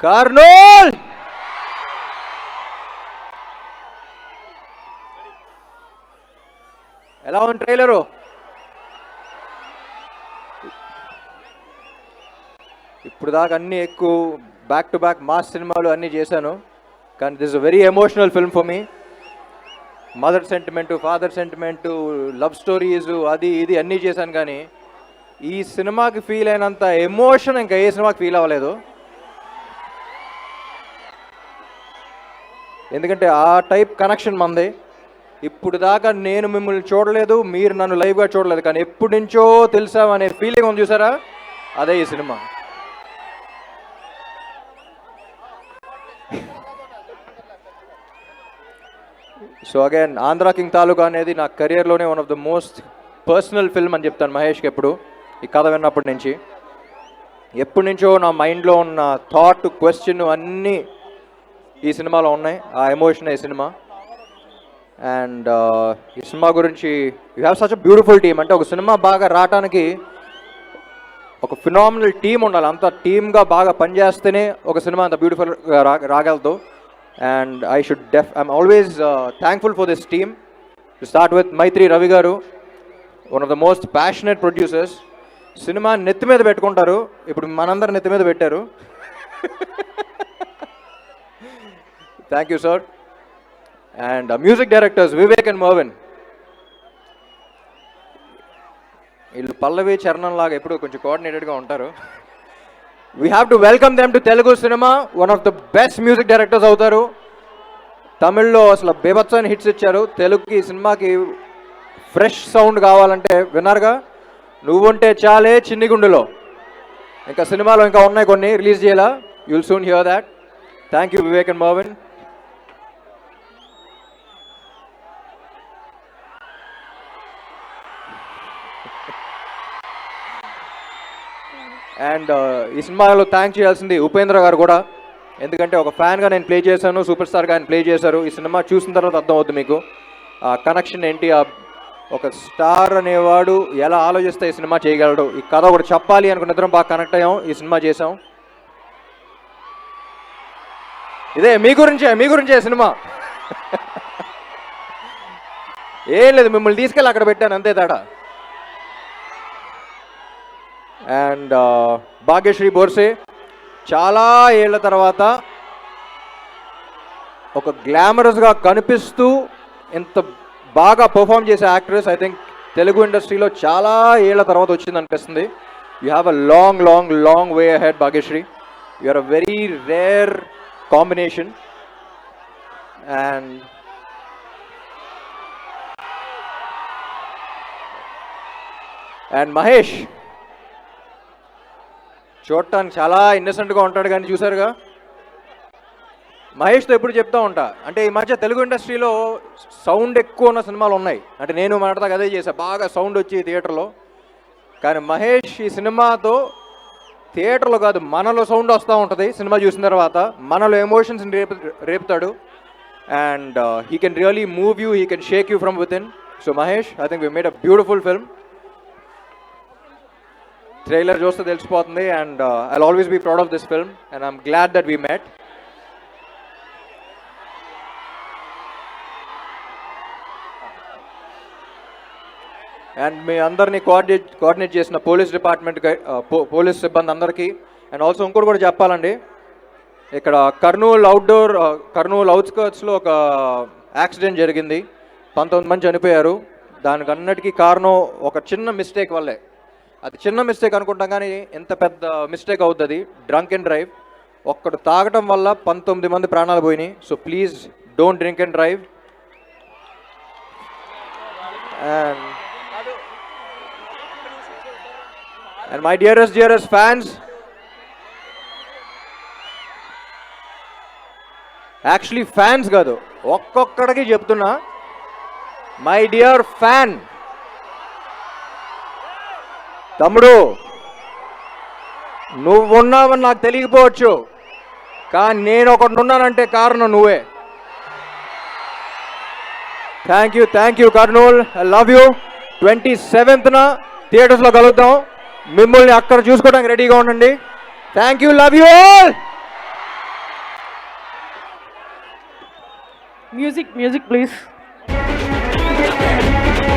కర్నూల్ ఎలా ఉంది ట్రైలరు? ఇప్పుడు దాకా అన్నీ ఎక్కువ బ్యాక్ టు బ్యాక్ మాస్ సినిమాలు అన్నీ చేశాను, కానీ this a very emotional film for me. Mother sentiment, father sentiment, love stories, అది ఇది అన్నీ చేశాను, కానీ ఈ సినిమాకి ఫీల్ అయినంత ఎమోషన్ ఇంకా ఏ సినిమాకి ఫీల్ అవ్వలేదు. ఎందుకంటే ఆ టైప్ కనెక్షన్ మంది. ఇప్పుడు దాకా నేను మిమ్మల్ని చూడలేదు, మీరు నన్ను లైవ్గా చూడలేదు, కానీ ఎప్పటి నుంచో తెలుసామనే ఫీలింగ్ ఉంది చూసారా, అదే ఈ సినిమా. So again Andhra king Taluka అనేది నా కెరియర్లోనే one of the most personal film అని చెప్తాను మహేష్కి ఎప్పుడు. ఈ కథ విన్నప్పటి నుంచి ఎప్పటి నుంచో నా మైండ్లో ఉన్న థాట్, క్వశ్చన్ అన్నీ ఈ సినిమాలో ఉన్నాయి. ఆ ఎమోషన్ ఈ సినిమా. అండ్ ఈ సినిమా గురించి you have such a beautiful team. అంటే ఒక సినిమా బాగా రావడానికి ఒక ఫినామినల్ టీమ్ ఉండాలి. అంత టీమ్గా బాగా పనిచేస్తేనే ఒక సినిమా అంత బ్యూటిఫుల్గా రాగలదు. And I'm always thankful for this team. To start with Maitri Ravi garu, one of the most passionate producers. Cinema నెత్తి మీద పెట్టుకుంటారు, ఇప్పుడు మనందరు నెత్తి మీద పెట్టారు. Thank you sir. And music directors Vivek and Marvin. వీళ్ళు పల్లవి చరణం లాగా ఎప్పుడు కొంచెం కోఆర్డినేటెడ్గా ఉంటారు. We have to welcome them to Telugu cinema. One of the best music directors అవుతారు. తమిళ్లో అసలు బేబత్సని హిట్స్ ఇచ్చారు. తెలుగుకి సినిమాకి ఫ్రెష్ సౌండ్ కావాలంటే విన్నారుగా, నువ్వుంటే చాలే చిన్ని గుండెలో. ఇంకా సినిమాలో ఇంకా ఉన్నాయి కొన్ని, రిలీజ్ చేయాలా. You'll soon here that. Thank you Vivek and Marvin. And ఈ సినిమాలో థ్యాంక్ చేయాల్సింది ఉపేంద్ర గారు కూడా. ఎందుకంటే ఒక ఫ్యాన్గా నేను ప్లే చేశాను, సూపర్ స్టార్గా ఆయన ప్లే చేశారు. ఈ సినిమా చూసిన తర్వాత అర్థమవుతుంది మీకు ఆ కనెక్షన్ ఏంటి. ఒక స్టార్ అనేవాడు ఎలా ఆలోచిస్తే ఈ సినిమా చేయగలడు. ఈ కథ ఒకటి చెప్పాలి అనుకున్న ఇద్దరం బాగా కనెక్ట్ అయ్యాం, ఈ సినిమా చేసాం. ఇదే మీ గురించే సినిమా. ఏం లేదు, మిమ్మల్ని తీసుకెళ్ళి అక్కడ పెట్టాను, అంతే తేడా. అండ్ భాగ్యశ్రీ బోర్సే చాలా ఏళ్ల తర్వాత ఒక గ్లామరస్గా కనిపిస్తూ ఎంత బాగా పర్ఫామ్ చేసే యాక్ట్రెస్ ఐ థింక్ తెలుగు ఇండస్ట్రీలో చాలా ఏళ్ల తర్వాత వచ్చింది అనిపిస్తుంది. You have a long way ahead Bhagyashree. You are a very rare combination. And Mahesh చూడటానికి చాలా ఇన్నసెంట్గా ఉంటాడు, కానీ చూసారుగా మహేష్తో ఎప్పుడు చెప్తూ ఉంటా, అంటే ఈ మధ్య తెలుగు ఇండస్ట్రీలో సౌండ్ ఎక్కువ ఉన్న సినిమాలు ఉన్నాయి. అంటే నేను మాట్లాడతాక అదే చేశా, బాగా సౌండ్ వచ్చి థియేటర్లో. కానీ మహేష్ ఈ సినిమాతో థియేటర్లో కాదు, మనలో సౌండ్ వస్తూ ఉంటుంది. సినిమా చూసిన తర్వాత మనలో ఎమోషన్స్ని రేపుతాడు. And he can really move you, he can shake you from within. So Mahesh, I think we made a beautiful film. Trailer చూస్తే తెలిసిపోతుంది. And I'll always be proud of this film and I'm glad that we met. And మీ అందరినీ coordinate చేసిన police department, police సిబ్బంది అందరికీ. And also ఇంకోటి కూడా చెప్పాలండి, ఇక్కడ కర్నూలు అవుట్స్కర్ట్స్లో ఒక యాక్సిడెంట్ జరిగింది. 19 మంది చనిపోయారు. దానికి అన్నిటికీ కారణం ఒక చిన్న మిస్టేక్ వల్లే. అది చిన్న మిస్టేక్ అనుకుంటాం, కానీ ఎంత పెద్ద మిస్టేక్ అవుతుంది. Drunk and drive. ఒక్కడు తాగటం వల్ల 19 మంది ప్రాణాలు పోయినాయి. So please don't drink and drive. And my dearest fans, actually fans కాదు, ఒక్కొక్కడికి చెప్తున్నా, మై డియర్ ఫ్యాన్, తమ్ముడు నువ్వున్నావని నాకు తెలియకపోవచ్చు, కానీ నేను ఒకటి ఉన్నానంటే కారణం నువ్వే. Thank you Kurnool. I love you. 27th థియేటర్స్లో కలుద్దాం. మిమ్మల్ని అక్కడ చూసుకోవడానికి రెడీగా ఉండండి. Thank you. Love you all. Music please.